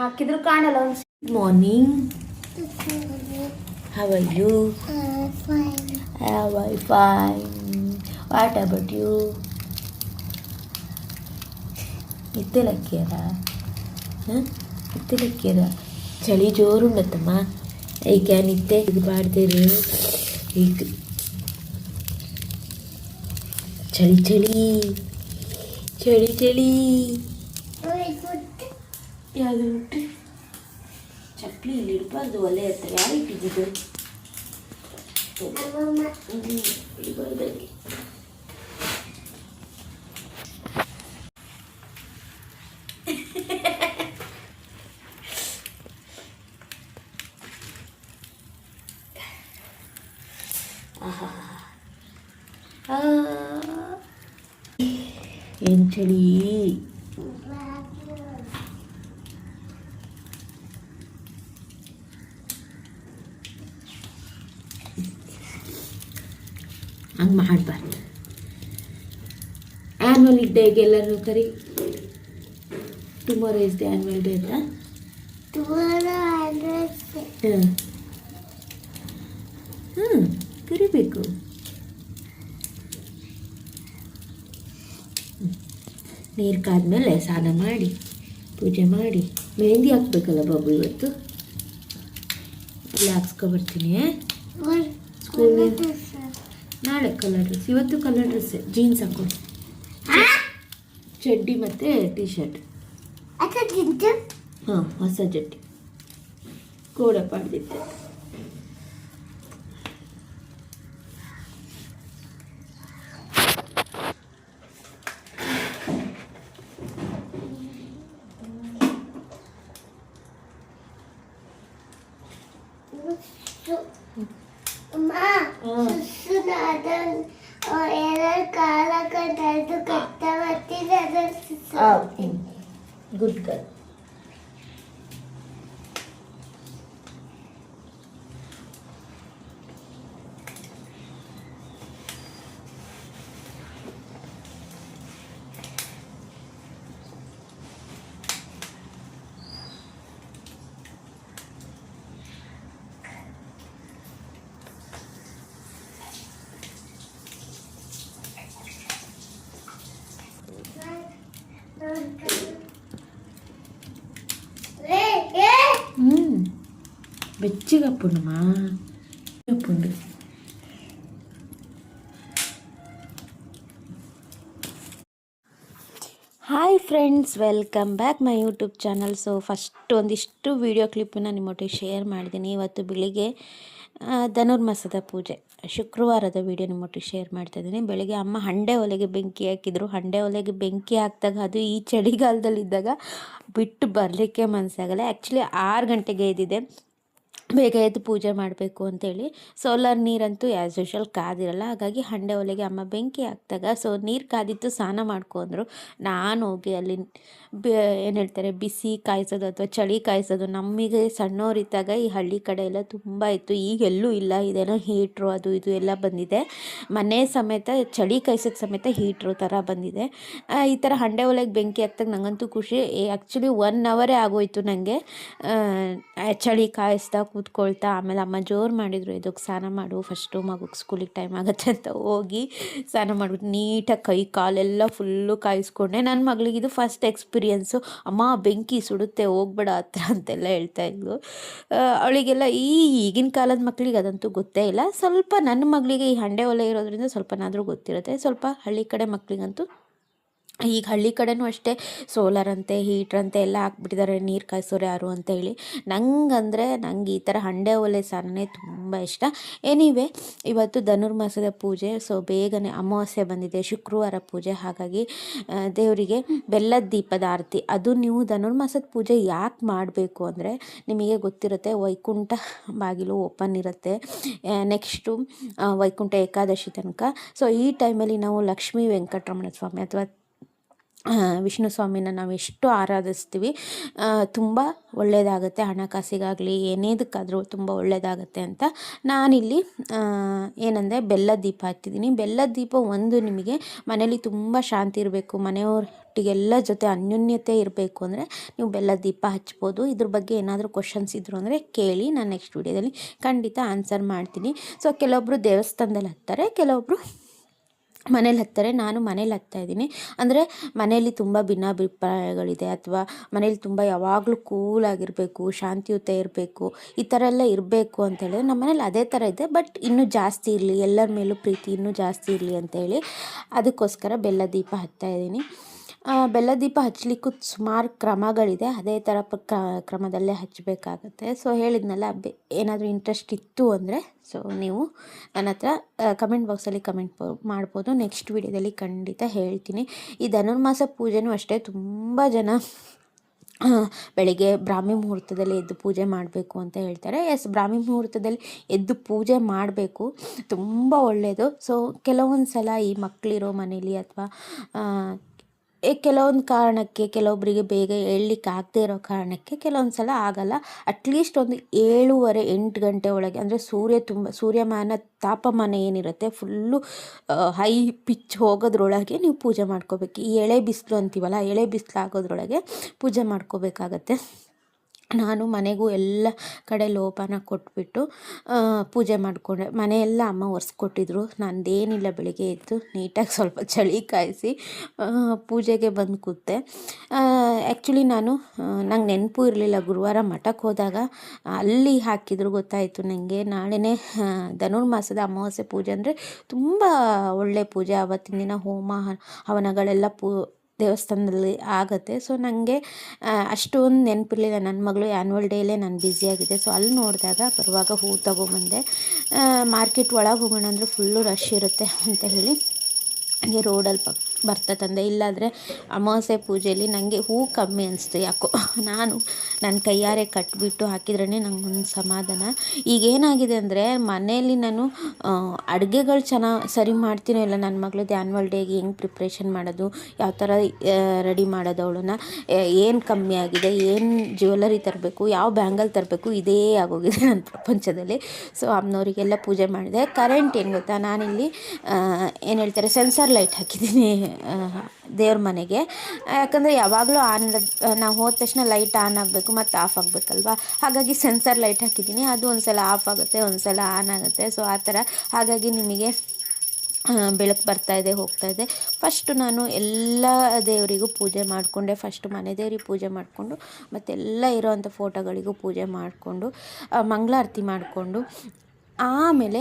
ಹಾಕಿದ್ರು ಕಾಣಲ್ಲ. Good morning, how are you? Fine. What about you? ಇತ್ತಲಕ್ಕಿಯರ ಇತ್ತಲಕ್ಕಿಯರ ಚಳಿ ಜೋರುಂಡತ್ತಮ್ಮ. ಈಗ ನಿದ್ದೆ ಇದು ಮಾಡ್ತೀರಿ. ಈಗ ಚಳಿ ಚಳಿ ಚಳಿ ಚಳಿ. ಯಾವುದು ಉಂಟು ಚಪ್ಪಲಿ ಇಲ್ಲಿ ಇಡಬಾರ್ದು, ಒಲೆ ಹತ್ರ ಯಾರು ಇಟ್ಟಿದ್ದು? ಇಡಬಾರ್ದಂಗೆ. ಏನು ಚಳಿ. ಹಂಗೆ ಮಾಡಬಾರ್ದು. ಆ್ಯನ್ಯುವಲ್ ಡೇಗೆ ಎಲ್ಲರೂ ಕರಿ. Tomorrow is the annual day ಅಂತ. ಕರಿಬೇಕು. ನೀರು ಕಾದ್ಮೇಲೆ ಸ್ನಾನ ಮಾಡಿ ಪೂಜೆ ಮಾಡಿ ಮೆಹಂದಿ ಹಾಕ್ಬೇಕಲ್ಲ ಬಾಬು. ಇವತ್ತು ಅಲ್ಲಿ ಹಾಕ್ಸ್ಕೊಬರ್ತೀನಿ. ಸ್ಕೂಲ್ ನಾಳೆ ಕಲರ್ ಡ್ರೆಸ್, ಇವತ್ತು ಕಲರ್ ಡ್ರೆಸ್ಸೇ. ಜೀನ್ಸ್ ಹಾಕೋ, ಚಡ್ಡಿ ಮತ್ತು ಟೀ ಶರ್ಟ್. ಹಾಂ, ಹೊಸ ಚಡ್ಡಿ ಕೋಡ ಪಾಡ್ದಿತ್ತೆ. Good girl. வெச்சிகப்புண்டுமா புண்டு. Hi friends, welcome back my YouTube channel. So first ಒಂದಿಷ್ಟು ವೀಡಿಯೋ ಕ್ಲಿಪ್ಪನ್ನ ನಿಮ್ಮೊಟ್ಟಿಗೆ ಶೇರ್ ಮಾಡಿದ್ದೀನಿ. ಇವತ್ತು ಬೆಳಿಗ್ಗೆ ಧನುರ್ಮಾಸದ ಪೂಜೆ ಶುಕ್ರವಾರದ ವೀಡಿಯೋ ನಿಮ್ಮೊಟ್ಟಿಗೆ ಶೇರ್ ಮಾಡ್ತಾಯಿದ್ದೀನಿ. ಬೆಳಗ್ಗೆ ಅಮ್ಮ ಹಂಡೆ ಒಲೆಗೆ ಬೆಂಕಿ ಹಾಕಿದ್ರು. ಹಂಡೆ ಒಲೆಗೆ ಬೆಂಕಿ ಹಾಕಿದಾಗ, ಅದು ಈ ಚಳಿಗಾಲದಲ್ಲಿದ್ದಾಗ ಬಿಟ್ಟು ಬರಲಿಕ್ಕೆ ಮನಸ್ಸಾಗಲ್ಲ. ಆ್ಯಕ್ಚುಲಿ 6 ಗಂಟೆಗೆ ಎದ್ದಿದೆ, ಬೇಗ ಎದ್ದು ಪೂಜೆ ಮಾಡಬೇಕು ಅಂತೇಳಿ. ಸೋಲಾರ್ ನೀರಂತೂ ಆ್ಯಸ್ ಯೂಶುವಲ್ ಕಾದಿರಲ್ಲ. ಹಾಗಾಗಿ ಹಂಡೆ ಒಲೆಗೆ ಅಮ್ಮ ಬೆಂಕಿ ಹಾಕಿದಾಗ ನೀರು ಕಾದಿತ್ತು, ಸ್ನಾನ ಮಾಡ್ಕೊಂಡ್ರು. ನಾನು ಹೋಗಿ ಅಲ್ಲಿ ಏನು ಹೇಳ್ತಾರೆ, ಬಿಸಿ ಕಾಯಿಸೋದು ಅಥವಾ ಚಳಿ ಕಾಯಿಸೋದು. ನಮಗೆ ಸಣ್ಣವರಿದ್ದಾಗ ಈ ಹಳ್ಳಿ ಕಡೆ ಎಲ್ಲ ತುಂಬ ಇತ್ತು. ಈಗೆಲ್ಲೂ ಇಲ್ಲ. ಇದೇನೋ ಹೀಟ್ರು ಅದು ಇದು ಎಲ್ಲ ಬಂದಿದೆ. ಮನೆ ಸಮೇತ ಚಳಿ ಕಾಯಿಸೋಕ್ಕೆ ಸಮೇತ ಹೀಟ್ರು ಥರ ಬಂದಿದೆ. ಈ ಥರ ಹಂಡೆ ಒಲೆಗೆ ಬೆಂಕಿ ಹಾಕ್ದಾಗ ನನಗಂತೂ ಖುಷಿ. ಆ್ಯಕ್ಚುಲಿ 1 ಅವರೇ ಆಗೋಯ್ತು ನನಗೆ ಚಳಿ ಕಾಯಿಸ್ದಾಗ ಕೂತ್ಕೊಳ್ತಾ. ಆಮೇಲೆ ಅಮ್ಮ ಜೋರು ಮಾಡಿದರು, ಇದಕ್ಕೆ ಸ್ನಾನ ಮಾಡು ಫಸ್ಟು, ಮಗುಗೆ ಸ್ಕೂಲಿಗೆ ಟೈಮ್ ಆಗುತ್ತೆ ಅಂತ ಹೋಗಿ ಸ್ನಾನ ಮಾಡಿಬಿಟ್ಟು ನೀಟಾಗಿ ಕೈ ಕಾಲೆಲ್ಲ ಫುಲ್ಲು ಕಾಯಿಸ್ಕೊಂಡೆ. ನನ್ನ ಮಗಳಿಗೆ ಇದು ಫಸ್ಟ್ ಎಕ್ಸ್ಪೀರಿಯೆನ್ಸು. ಅಮ್ಮ ಬೆಂಕಿ ಸುಡುತ್ತೆ, ಹೋಗ್ಬೇಡ ಹತ್ರ ಅಂತೆಲ್ಲ ಹೇಳ್ತಾಯಿದ್ಲು. ಅವಳಿಗೆಲ್ಲ ಈಗಿನ ಕಾಲದ ಮಕ್ಕಳಿಗೆ ಅದಂತೂ ಗೊತ್ತೇ ಇಲ್ಲ. ಸ್ವಲ್ಪ ನನ್ನ ಮಗಳಿಗೆ ಈ ಹಂಡೆ ಒಲೆ ಇರೋದ್ರಿಂದ ಸ್ವಲ್ಪನಾದರೂ ಗೊತ್ತಿರುತ್ತೆ. ಸ್ವಲ್ಪ ಹಳ್ಳಿ ಕಡೆ ಮಕ್ಕಳಿಗಂತೂ, ಈಗ ಹಳ್ಳಿ ಕಡೆನೂ ಅಷ್ಟೇ ಸೋಲಾರ್ ಅಂತೆ ಹೀಟ್ರಂತೆ ಎಲ್ಲ ಹಾಕ್ಬಿಟ್ಟಿದ್ದಾರೆ, ನೀರು ಕಾಯಿಸೋರು ಯಾರು ಅಂತ ಹೇಳಿ. ನಂಗೆ ಈ ಥರ ಹಂಡೆ ಒಲೆ ಸಾರನೇ ತುಂಬ ಇಷ್ಟ. ಎನಿವೆ, ಇವತ್ತು ಧನುರ್ಮಾಸದ ಪೂಜೆ. ಸೊ ಬೇಗನೆ ಅಮಾವಾಸ್ಯೆ ಬಂದಿದೆ, ಶುಕ್ರವಾರ ಪೂಜೆ. ಹಾಗಾಗಿ ದೇವರಿಗೆ ಬೆಲ್ಲದ ದೀಪದ ಆರತಿ. ಅದು ನೀವು ಧನುರ್ಮಾಸದ ಪೂಜೆ ಯಾಕೆ ಮಾಡಬೇಕು ಅಂದರೆ, ನಿಮಗೆ ಗೊತ್ತಿರುತ್ತೆ, ವೈಕುಂಠ ಬಾಗಿಲು ಓಪನ್ ಇರುತ್ತೆ ನೆಕ್ಸ್ಟು ವೈಕುಂಠ ಏಕಾದಶಿ ತನಕ. ಸೊ ಈ ಟೈಮಲ್ಲಿ ನಾವು ಲಕ್ಷ್ಮೀ ವೆಂಕಟರಮಣ ಸ್ವಾಮಿ ಅಥವಾ ವಿಷ್ಣು ಸ್ವಾಮಿನ ನಾವು ಎಷ್ಟು ಆರಾಧಿಸ್ತೀವಿ ತುಂಬ ಒಳ್ಳೆಯದಾಗುತ್ತೆ, ಹಣಕಾಸಿಗಾಗಲಿ ಏನೇದಕ್ಕಾದರೂ ತುಂಬ ಒಳ್ಳೆಯದಾಗತ್ತೆ ಅಂತ ನಾನಿಲ್ಲಿ ಏನಂದರೆ ಬೆಲ್ಲದ ದೀಪ ಹಚ್ತಿದ್ದೀನಿ. ಬೆಲ್ಲದ ದೀಪ ಒಂದು ನಿಮಗೆ ಮನೇಲಿ ತುಂಬ ಶಾಂತಿ ಇರಬೇಕು, ಮನೆಯವರೊಟ್ಟಿಗೆಲ್ಲ ಜೊತೆ ಅನ್ಯೋನ್ಯತೆ ಇರಬೇಕು ಅಂದರೆ ನೀವು ಬೆಲ್ಲದ ದೀಪ ಹಚ್ಬೋದು. ಇದ್ರ ಬಗ್ಗೆ ಏನಾದರೂ ಕ್ವಶನ್ಸ್ ಇದ್ದರು ಅಂದರೆ ಕೇಳಿ, ನಾನು ನೆಕ್ಸ್ಟ್ ವೀಡಿಯೋದಲ್ಲಿ ಖಂಡಿತ ಆನ್ಸರ್ ಮಾಡ್ತೀನಿ. ಸೊ ಕೆಲವೊಬ್ಬರು ದೇವಸ್ಥಾನದಲ್ಲಿ ಹತ್ತಾರೆ, ಕೆಲವೊಬ್ಬರು ಮನೇಲಿ ಹತ್ತಾರೆ. ನಾನು ಮನೇಲಿ ಹತ್ತಾಯಿದ್ದೀನಿ. ಅಂದರೆ ಮನೇಲಿ ತುಂಬ ಭಿನ್ನಾಭಿಪ್ರಾಯಗಳಿದೆ, ಅಥವಾ ಮನೇಲಿ ತುಂಬ ಯಾವಾಗಲೂ ಕೂಲಾಗಿರಬೇಕು, ಶಾಂತಿಯುತ ಇರಬೇಕು, ಈ ಥರ ಎಲ್ಲ ಇರಬೇಕು ಅಂತೇಳಿದ್ರೆ ನಮ್ಮ ಮನೇಲಿ ಅದೇ ಥರ ಇದೆ. ಬಟ್ ಇನ್ನೂ ಜಾಸ್ತಿ ಇರಲಿ, ಎಲ್ಲರ ಮೇಲೂ ಪ್ರೀತಿ ಇನ್ನೂ ಜಾಸ್ತಿ ಇರಲಿ ಅಂತೇಳಿ ಅದಕ್ಕೋಸ್ಕರ ಬೆಲ್ಲ ದೀಪ ಹಚ್ತಾಯಿದ್ದೀನಿ. ಬೆಲ್ಲ ದೀಪ ಹಚ್ಚಲಿಕ್ಕೂ ಸುಮಾರು ಕ್ರಮಗಳಿದೆ, ಅದೇ ಥರ ಕ್ರಮದಲ್ಲೇ ಹಚ್ಚಬೇಕಾಗತ್ತೆ. ಸೊ ಹೇಳಿದ್ನಲ್ಲ, ಏನಾದರೂ ಇಂಟ್ರೆಸ್ಟ್ ಇತ್ತು ಅಂದರೆ ಸೊ ನೀವು ನನ್ನ ಹತ್ರ ಕಮೆಂಟ್ ಬಾಕ್ಸಲ್ಲಿ ಕಮೆಂಟ್ ಮಾಡ್ಬೋದು. ನೆಕ್ಸ್ಟ್ ವೀಡಿಯೋದಲ್ಲಿ ಖಂಡಿತ ಹೇಳ್ತೀನಿ. ಈ ಧನುರ್ಮಾಸ ಪೂಜೆನೂ ಅಷ್ಟೇ, ತುಂಬ ಜನ ಬೆಳಿಗ್ಗೆ ಬ್ರಾಹ್ಮಿ ಮುಹೂರ್ತದಲ್ಲಿ ಎದ್ದು ಪೂಜೆ ಮಾಡಬೇಕು ಅಂತ ಹೇಳ್ತಾರೆ. ಬ್ರಾಹ್ಮಿ ಮುಹೂರ್ತದಲ್ಲಿ ಎದ್ದು ಪೂಜೆ ಮಾಡಬೇಕು, ತುಂಬ ಒಳ್ಳೆಯದು. ಸೊ ಕೆಲವೊಂದು ಸಲ ಈ ಮಕ್ಕಳಿರೋ ಮನೇಲಿ ಅಥವಾ ಕೆಲವೊಂದು ಕಾರಣಕ್ಕೆ ಕೆಲವೊಬ್ಬರಿಗೆ ಬೇಗ ಏಳಲಿಕ್ಕೆ ಆಗದೇ ಇರೋ ಕಾರಣಕ್ಕೆ ಕೆಲವೊಂದು ಸಲ ಆಗಲ್ಲ. ಅಟ್ಲೀಸ್ಟ್ ಒಂದು 7:30-8 ಗಂಟೆ ಒಳಗೆ, ಅಂದರೆ ಸೂರ್ಯಮಾನ ತಾಪಮಾನ ಏನಿರುತ್ತೆ ಫುಲ್ಲು ಹೈ ಪಿಚ್ ಹೋಗೋದ್ರೊಳಗೆ ನೀವು ಪೂಜೆ ಮಾಡ್ಕೋಬೇಕು. ಈ ಎಳೆ ಬಿಸಿಲು ಅಂತೀವಲ್ಲ, ಎಳೆ ಬಿಸಿಲು ಆಗೋದ್ರೊಳಗೆ ಪೂಜೆ ಮಾಡ್ಕೋಬೇಕಾಗತ್ತೆ. ನಾನು ಮನೆಗೂ ಎಲ್ಲ ಕಡೆ ಲೋಪನ ಕೊಟ್ಬಿಟ್ಟು ಪೂಜೆ ಮಾಡಿಕೊಂಡೆ. ಮನೆಯೆಲ್ಲ ಅಮ್ಮ ಒರೆಸ್ಕೊಟ್ಟಿದ್ರು. ನಂದೇನಿಲ್ಲ, ಬೆಳಿಗ್ಗೆ ಎದ್ದು ನೀಟಾಗಿ ಸ್ವಲ್ಪ ಚಳಿ ಕಾಯಿಸಿ ಪೂಜೆಗೆ ಬಂದು ಕೂತೆ. ಆ್ಯಕ್ಚುಲಿ ನಂಗೆ ನೆನಪು ಇರಲಿಲ್ಲ, ಗುರುವಾರ ಮಠಕ್ಕೆ ಹೋದಾಗ ಅಲ್ಲಿ ಹಾಕಿದ್ರು ಗೊತ್ತಾಯಿತು ನನಗೆ. ನಾಳೆನೇ ಧನುರ್ಮಾಸದ ಅಮಾವಾಸ್ಯೆ ಪೂಜೆ ಅಂದರೆ ತುಂಬ ಒಳ್ಳೆ ಪೂಜೆ. ಆವತ್ತಿನ ದಿನ ಹೋಮ ಹವನಗಳೆಲ್ಲ ದೇವಸ್ಥಾನದಲ್ಲಿ ಆಗುತ್ತೆ. ಸೊ ನನಗೆ ಅಷ್ಟೊಂದು ನೆನಪಿರಲಿಲ್ಲ. ನನ್ನ ಮಗಳು ಆ್ಯನ್ವಲ್ ಡೇಲೇ ನಾನು ಬ್ಯುಸಿಯಾಗಿದೆ. ಸೊ ಅಲ್ಲಿ ನೋಡಿದಾಗ ಬರುವಾಗ ಹೂ ತೊಗೊಂಬಂದೆ. ಮಾರ್ಕೆಟ್ ಒಳಗೆ ಹೋಗೋಣ ಅಂದರೆ ಫುಲ್ಲು ರಶ್ ಇರುತ್ತೆ ಅಂತ ಹೇಳಿ ಹಾಗೆ ರೋಡಲ್ಲಿ ಬರ್ತಾ ತಂದೆ. ಇಲ್ಲಾದರೆ ಅಮಾವಾಸ್ಯೆ ಪೂಜೆಯಲ್ಲಿ ನನಗೆ ಹೂ ಕಮ್ಮಿ ಅನಿಸ್ತು ಯಾಕೋ. ನಾನು ನನ್ನ ಕೈಯಾರೆ ಕಟ್ಟಿಬಿಟ್ಟು ಹಾಕಿದ್ರೇ ನಂಗೊಂದು ಸಮಾಧಾನ. ಈಗೇನಾಗಿದೆ ಅಂದರೆ ಮನೆಯಲ್ಲಿ ನಾನು ಅಡುಗೆಗಳು ಸರಿ ಮಾಡ್ತೀನೋ ಇಲ್ಲ, ನನ್ನ ಮಗಳದ್ದು ಆ್ಯನ್ವಲ್ ಡೇಗೆ ಹೆಂಗೆ ಪ್ರಿಪ್ರೇಷನ್ ಮಾಡೋದು, ಯಾವ ಥರ ರೆಡಿ ಮಾಡೋದು, ಅವಳನ್ನ ಏನು ಕಮ್ಮಿ ಆಗಿದೆ, ಏನು ಜ್ಯುವೆಲರಿ ತರಬೇಕು, ಯಾವ ಬ್ಯಾಂಗಲ್ ತರಬೇಕು, ಇದೇ ಆಗೋಗಿದೆ ನನ್ನ ಪ್ರಪಂಚದಲ್ಲಿ. ಸೊ ಅಮ್ಮನವರಿಗೆಲ್ಲ ಪೂಜೆ ಮಾಡಿದೆ. ಕರೆಂಟ್ ಏನು ಗೊತ್ತಾ, ನಾನಿಲ್ಲಿ ಏನು ಹೇಳ್ತಾರೆ ಸೆನ್ಸರ್ ಲೈಟ್ ಹಾಕಿದ್ದೀನಿ ದೇವ್ರ ಮನೆಗೆ. ಯಾಕಂದರೆ ಯಾವಾಗಲೂ ನಾವು ಹೋದ ತಕ್ಷಣ ಲೈಟ್ ಆನ್ ಆಗಬೇಕು ಮತ್ತು ಆಫ್ ಆಗಬೇಕಲ್ವ, ಹಾಗಾಗಿ ಸೆನ್ಸರ್ ಲೈಟ್ ಹಾಕಿದ್ದೀನಿ. ಅದು ಒಂದು ಸಲ ಆಫ್ ಆಗುತ್ತೆ, ಒಂದು ಸಲ ಆನ್ ಆಗುತ್ತೆ. ಸೊ ಆ ಥರ ಹಾಗಾಗಿ ನಿಮಗೆ ಬೆಳಕು ಬರ್ತಾಯಿದೆ ಹೋಗ್ತಾಯಿದೆ. ಫಸ್ಟು ನಾನು ಎಲ್ಲ ದೇವರಿಗೂ ಪೂಜೆ ಮಾಡಿಕೊಂಡೆ. ಫಸ್ಟು ಮನೆ ದೇವ್ರಿಗೆ ಪೂಜೆ ಮಾಡಿಕೊಂಡು ಮತ್ತೆಲ್ಲ ಇರೋವಂಥ ಫೋಟೋಗಳಿಗೂ ಪೂಜೆ ಮಾಡಿಕೊಂಡು ಮಂಗಳಾರತಿ ಮಾಡಿಕೊಂಡು ಆಮೇಲೆ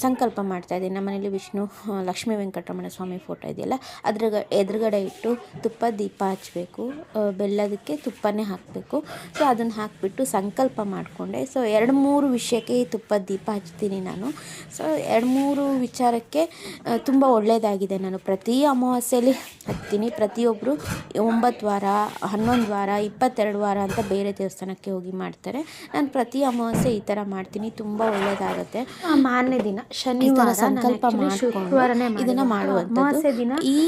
ಸಂಕಲ್ಪ ಮಾಡ್ತಾಯಿದ್ದೀನಿ. ನಮ್ಮ ಮನೇಲಿ ವಿಷ್ಣು ಲಕ್ಷ್ಮೀ ವೆಂಕಟರಮಣ ಸ್ವಾಮಿ ಫೋಟೋ ಇದೆಯಲ್ಲ, ಎದುರುಗಡೆ ಇಟ್ಟು ತುಪ್ಪ ದೀಪ ಹಚ್ಚಬೇಕು. ಬೆಲ್ಲದಕ್ಕೆ ತುಪ್ಪನೇ ಹಾಕಬೇಕು. ಸೊ ಅದನ್ನು ಹಾಕಿಬಿಟ್ಟು ಸಂಕಲ್ಪ ಮಾಡಿಕೊಂಡೆ. ಸೊ 2-3 ವಿಷಯಕ್ಕೆ ಈ ತುಪ್ಪದ ದೀಪ ಹಚ್ತೀನಿ ನಾನು. ಸೊ 2-3 ವಿಚಾರಕ್ಕೆ ತುಂಬ ಒಳ್ಳೆಯದಾಗಿದೆ. ನಾನು ಪ್ರತಿ ಅಮಾವಾಸ್ಯೆಯಲ್ಲಿ ಹಚ್ತೀನಿ. ಪ್ರತಿಯೊಬ್ಬರು 9 ವಾರ, 11 ವಾರ, 22 ವಾರ ಅಂತ ಬೇರೆ ದೇವಸ್ಥಾನಕ್ಕೆ ಹೋಗಿ ಮಾಡ್ತಾರೆ. ನಾನು ಪ್ರತಿ ಅಮಾವಾಸ್ಯೆ ಈ ಥರ ಮಾಡ್ತೀನಿ, ತುಂಬ ಒಳ್ಳೆಯದಾಗುತ್ತೆ. ಮಾರನೇ ದಿನ ಶನಿವಾರ ಸಂಕಲ್ಪ ಶುಕ್ರವಾರನೇ ಇದನ್ನ ಮಾಡುವಂಥದ್ದು. ಈ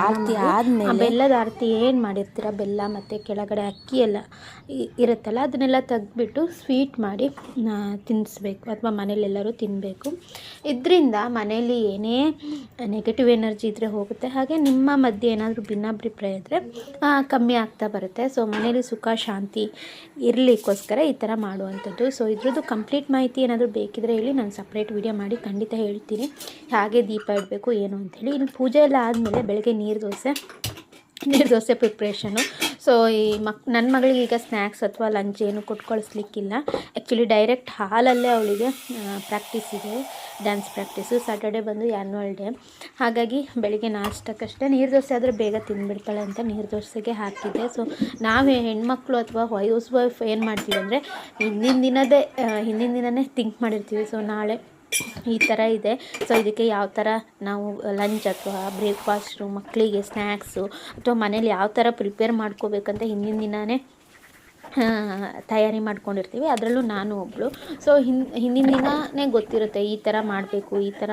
ಆರತಿ ಆದ್ಮೇಲೆ ಬೆಲ್ಲದ ಆರತಿ ಏನು ಮಾಡಿರ್ತೀರ, ಬೆಲ್ಲ ಮತ್ತು ಕೆಳಗಡೆ ಅಕ್ಕಿ ಎಲ್ಲ ಇರುತ್ತಲ್ಲ ಅದನ್ನೆಲ್ಲ ತೆಗೆದ್ಬಿಟ್ಟು ಸ್ವೀಟ್ ಮಾಡಿ ತಿನ್ನಿಸ್ಬೇಕು, ಅಥವಾ ಮನೇಲೆಲ್ಲರೂ ತಿನ್ನಬೇಕು. ಇದರಿಂದ ಮನೇಲಿ ಏನೇ ನೆಗೆಟಿವ್ ಎನರ್ಜಿ ಇದ್ದರೆ ಹೋಗುತ್ತೆ. ಹಾಗೆ ನಿಮ್ಮ ಮಧ್ಯೆ ಏನಾದರೂ ಭಿನ್ನಾಭಿಪ್ರಾಯ ಇದ್ದರೆ ಕಮ್ಮಿ ಆಗ್ತಾ ಬರುತ್ತೆ. ಸೊ ಮನೇಲಿ ಸುಖ ಶಾಂತಿ ಇರಲಿಕ್ಕೋಸ್ಕರ ಈ ಥರ ಮಾಡುವಂಥದ್ದು. ಸೊ ಇದ್ರದ್ದು ಕಂಪ್ಲೀಟ್ ಮಾಹಿತಿ ಏನಾದರೂ ಬೇಕಿದ್ರೆ ಹೇಳಿ, ನಾನು ಸಪ್ರೇಟ್ ವಿಡಿಯೋ ಮಾಡಿ ಖಂಡಿತ ಹೇಳ್ತೀನಿ ಹಾಗೆ ದೀಪ ಇಡಬೇಕು ಏನು ಅಂಥೇಳಿ. ಇನ್ನು ಪೂಜೆ ಎಲ್ಲ ಆದಮೇಲೆ ಬೆಳಗ್ಗೆ ನೀರು ದೋಸೆ ಪ್ರಿಪ್ರೇಷನು. ಸೊ ಈ ನನ್ನ ಮಗಳಿಗೆ ಈಗ ಸ್ನ್ಯಾಕ್ಸ್ ಅಥವಾ ಲಂಚ್ ಏನು ಕೊಟ್ಟು ಕಳಿಸ್ಲಿಕ್ಕಿಲ್ಲ. ಆ್ಯಕ್ಚುಲಿ ಡೈರೆಕ್ಟ್ ಹಾಲಲ್ಲೇ ಅವಳಿಗೆ ಪ್ರಾಕ್ಟೀಸ್ ಇದೆ, ಡ್ಯಾನ್ಸ್ ಪ್ರಾಕ್ಟೀಸು. ಸ್ಯಾಟರ್ಡೆ ಬಂದು ಆ್ಯನ್ವಲ್ ಡೇ, ಹಾಗಾಗಿ ಬೆಳಿಗ್ಗೆ ನಾಷ್ಟಕ್ಕಷ್ಟೇ ನೀರು ದೋಸೆ ಆದರೆ ಬೇಗ ತಿಂದುಬಿಡ್ತಾಳೆ ಅಂತ ನೀರು ದೋಸೆಗೆ ಹಾಕಿದ್ದೆ. ಸೊ ನಾವು ಹೆಣ್ಮಕ್ಳು ಅಥವಾ ಹೌಸ್ ವೈಫ್ ಏನು ಮಾಡ್ತೀವಿ ಅಂದರೆ ಹಿಂದಿನ ದಿನವೇ ಥಿಂಕ್ ಮಾಡಿರ್ತೀವಿ. ಸೊ ನಾಳೆ ಈ ಥರ ಇದೆ, ಸೊ ಇದಕ್ಕೆ ಯಾವ ಥರ ನಾವು ಲಂಚ್ ಅಥವಾ ಬ್ರೇಕ್ಫಾಸ್ಟು, ಮಕ್ಕಳಿಗೆ ಸ್ನ್ಯಾಕ್ಸು ಅಥವಾ ಮನೇಲಿ ಯಾವ ಥರ ಪ್ರಿಪೇರ್ ಮಾಡ್ಕೋಬೇಕಂತ ಹಿಂದಿನ ದಿನವೇ ತಯಾರಿ ಮಾಡ್ಕೊಂಡಿರ್ತೀವಿ. ಅದರಲ್ಲೂ ನಾನು ಒಬ್ಬಳು. ಸೊ ಹಿಂದಿನ ದಿನವೇ ಗೊತ್ತಿರುತ್ತೆ ಈ ಥರ ಮಾಡಬೇಕು, ಈ ಥರ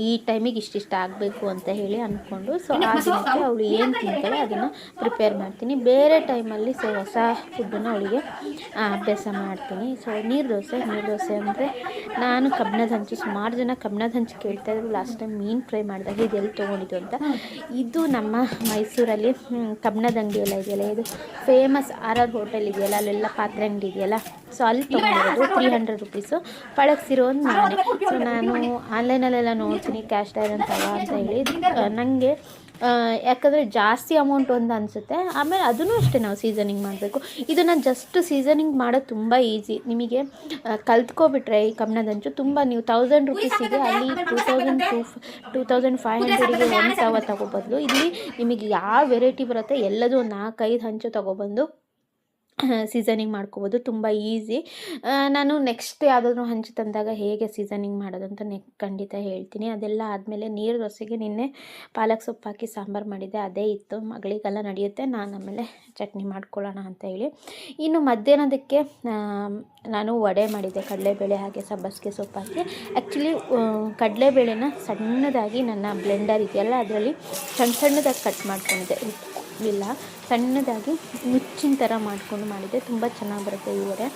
ಈ ಟೈಮಿಗೆ ಇಷ್ಟಿಷ್ಟ ಆಗಬೇಕು ಅಂತ ಹೇಳಿ ಅಂದ್ಕೊಂಡು, ಸೊ ಆ ದಿನಕ್ಕೆ ಅವಳು ಏನು ತಿಂತಾಳೆ ಅದನ್ನು ಪ್ರಿಪೇರ್ ಮಾಡ್ತೀನಿ. ಬೇರೆ ಟೈಮಲ್ಲಿ ಸೊ ಹೊಸ ಫುಡ್ಡನ್ನು ಅವಳಿಗೆ ಅಭ್ಯಾಸ ಮಾಡ್ತೀನಿ. ಸೊ ನೀರು ದೋಸೆ ಅಂದರೆ ನಾನು ಕಬ್ಬಿಣದ ಹಂಚು, ಸುಮಾರು ಜನ ಕಬ್ಬಿಣದ ಹಂಚು ಕೇಳ್ತಾಯಿದ್ರು. ಲಾಸ್ಟ್ ಟೈಮ್ ಮೀನು ಫ್ರೈ ಮಾಡಿದಾಗ ಇದು ಎಲ್ಲಿ ತೊಗೊಂಡಿದ್ದು ಅಂತ. ಇದು ನಮ್ಮ ಮೈಸೂರಲ್ಲಿ ಕಬ್ಬಿಣದ ಅಂಗಡಿ ಎಲ್ಲ ಇದೆಯಲ್ಲ, ಇದು ಫೇಮಸ್ RR ಹೋಟೆಲ್ ಇದೆಯಲ್ಲ, ಅಲ್ಲೆಲ್ಲ ಪಾತ್ರೆ ಅಂಗಡಿ ಇದೆಯಲ್ಲ, ಸೊ ಅಲ್ಲಿ ತೊಗೊಂಡಿರೋದು 300 ರುಪೀಸು. ಪಳಗಿಸಿರೋದು ನಾನೇ. ಸೊ ನಾನು ಆನ್ಲೈನಲ್ಲೆಲ್ಲ ನೋಡ್ತೀನಿ ಕ್ಯಾಸ್ಟ್ ಐರನ್ ತವಾ ಅಂತ ಹೇಳಿ. ನನಗೆ ಯಾಕಂದರೆ ಜಾಸ್ತಿ ಅಮೌಂಟ್ ಒಂದು ಅನಿಸುತ್ತೆ. ಆಮೇಲೆ ಅದನ್ನು ಅಷ್ಟೇ ನಾವು ಸೀಸನಿಂಗ್ ಮಾಡಬೇಕು. ಇದನ್ನು ಜಸ್ಟ್ ಸೀಸನಿಂಗ್ ಮಾಡೋದು ತುಂಬ ಈಸಿ. ನಿಮಗೆ ಕಲ್ತ್ಕೊಬಿಟ್ರೆ ಈ ಕಬ್ಬಿಣದ ಹಂಚು ತುಂಬ, ನೀವು 1000 ರುಪೀಸಿಗೆ ಅಲ್ಲಿ 2500ಗೆ ಒಂದು ತವ ತೊಗೊಬಂದು ಇಲ್ಲಿ ನಿಮಗೆ ಯಾವ ವೆರೈಟಿ ಬರುತ್ತೆ ಎಲ್ಲದೂ 4-5 ಹಂಚು ತೊಗೊಬಂದು ಸೀಸನಿಂಗ್ ಮಾಡ್ಕೋಬೋದು. ತುಂಬ ಈಸಿ. ನಾನು ನೆಕ್ಸ್ಟ್ ಯಾವುದಾದ್ರೂ ಹಂಚು ತಂದಾಗ ಹೇಗೆ ಸೀಸನಿಂಗ್ ಮಾಡೋದಂತ ಖಂಡಿತ ಹೇಳ್ತೀನಿ. ಅದೆಲ್ಲ ಆದಮೇಲೆ ನೀರು ದೋಸೆಗೆ ನಿನ್ನೆ ಪಾಲಕ್ ಸೊಪ್ಪು ಹಾಕಿ ಸಾಂಬಾರು ಮಾಡಿದ್ದೆ, ಅದೇ ಇತ್ತು. ಮಗಳಿಗೆಲ್ಲ ನಡೆಯುತ್ತೆ, ನಾನು ಆಮೇಲೆ ಚಟ್ನಿ ಮಾಡ್ಕೊಳ್ಳೋಣ ಅಂತ ಹೇಳಿ. ಇನ್ನು ಮಧ್ಯಾಹ್ನದಕ್ಕೆ ನಾನು ವಡೆ ಮಾಡಿದ್ದೆ, ಕಡಲೆಬೇಳೆ ಹಾಗೆ ಸಬ್ಬಸಿಗೆ ಸೊಪ್ಪು ಹಾಕಿ. ಆ್ಯಕ್ಚುಲಿ ಕಡಲೆಬೇಳೆನ ಸಣ್ಣದಾಗಿ ನನ್ನ ಬ್ಲೆಂಡರ್ ಇದೆಯಲ್ಲ ಅದರಲ್ಲಿ ಸಣ್ಣದಾಗಿ ಕಟ್ ಮಾಡ್ಕೊಂಡಿದ್ದೆ, ಇಲ್ಲ ಸಣ್ಣದಾಗಿ ಮುಚ್ಚಿನ ಥರ ಮಾಡ್ಕೊಂಡು ಮಾಡಿದ್ದೆ. ತುಂಬ ಚೆನ್ನಾಗಿ ಬರುತ್ತೆ ಈ ವಡೆ.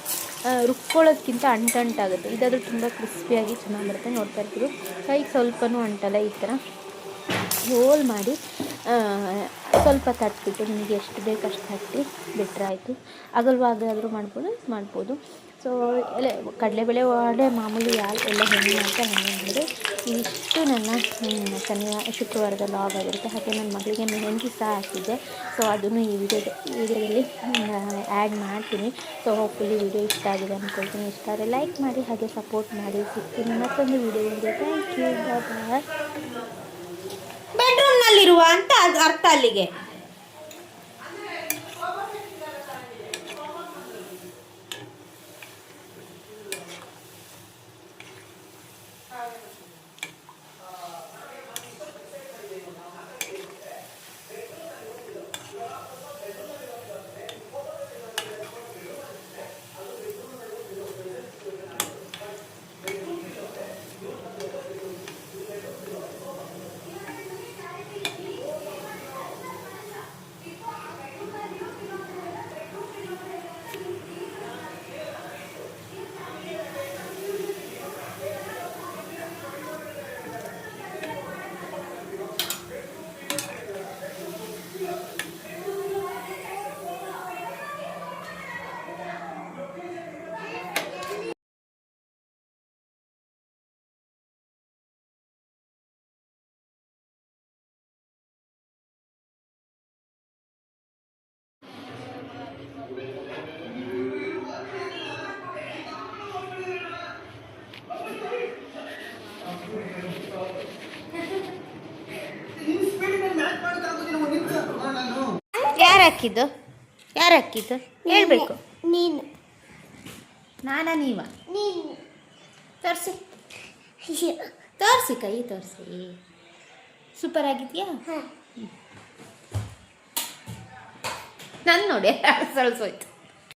ರುಬ್ಕೊಳ್ಳೋದಕ್ಕಿಂತ ಅಂಟಾಗುತ್ತೆ, ಇದಾದರೂ ತುಂಬ ಕ್ರಿಸ್ಪಿಯಾಗಿ ಚೆನ್ನಾಗಿ ಬರುತ್ತೆ. ನೋಡ್ತಾ ಇರ್ತೀವಿ, ಕೈಗೆ ಸ್ವಲ್ಪನೂ ಅಂಟಲ್ಲ. ಈ ಥರ ಹೋಲ್ ಮಾಡಿ ಸ್ವಲ್ಪ ತಟ್ಬಿಟ್ಟು ನಿಮಗೆ ಎಷ್ಟು ಬೇಕು ಅಷ್ಟು ತಟ್ಟಿ ಬಿಟ್ಟರೆ ಆಯಿತು. ಅಗಲವಾಗಾದರೂ ಮಾಡ್ಬೋದು. ಸೊ ಎಲ್ಲ ಕಡಲೆಬೇಳೆ ವಡೆ ಮಾಮೂಲಿ ಎಲ್ಲ ಹೆಣ್ಣು ಅಂತ ಹೆಣ್ಣು ಮಾಡಿದೆ. ಇಷ್ಟು ನನ್ನ ಶುಕ್ರವಾರದ ಲಾಗ್ ಆಗಿರುತ್ತೆ. ಹಾಗೆ ನನ್ನ ಮಗಳಿಗೆ ಮೆಹಂದಿ ಸಹ ಹಾಕಿದ್ದೆ. ಸೊ ಅದನ್ನು ಈ ವಿಡಿಯೋದಲ್ಲಿ ಆ್ಯಡ್ ಮಾಡ್ತೀನಿ. ಸೊ ಹೋಪ್ಫುಲಿ ವಿಡಿಯೋ ಇಷ್ಟ ಆಗಿದೆ ಅಂದ್ಕೊಳ್ತೀನಿ. ಇಷ್ಟ ಆದರೆ ಲೈಕ್ ಮಾಡಿ, ಹಾಗೆ ಸಪೋರ್ಟ್ ಮಾಡಿ. ಸಿಗ್ತೀನಿ ಮತ್ತೊಂದು ವಿಡಿಯೋದಲ್ಲಿ. ಥ್ಯಾಂಕ್ ಯು, ಬಾಯ್. ಬೆಡ್ರೂಮ್ನಲ್ಲಿರುವ ಅಂತ ಅದು ಅರ್ಥ ಅಲ್ಲಿಗೆ. ಯಾರು ಹಾಕಿದ್ದು ಹೇಳ್ಬೇಕು. ನೀನು. ನಾನಾ ನೀವ? ನೀನು ತೋರಿಸಿ ಕೈ ತೋರಿಸಿ. ಸೂಪರ್ ಆಗಿದೆಯಾ? ನಾನು ನೋಡಿ ಸಳಿಸೋಯ್ತು.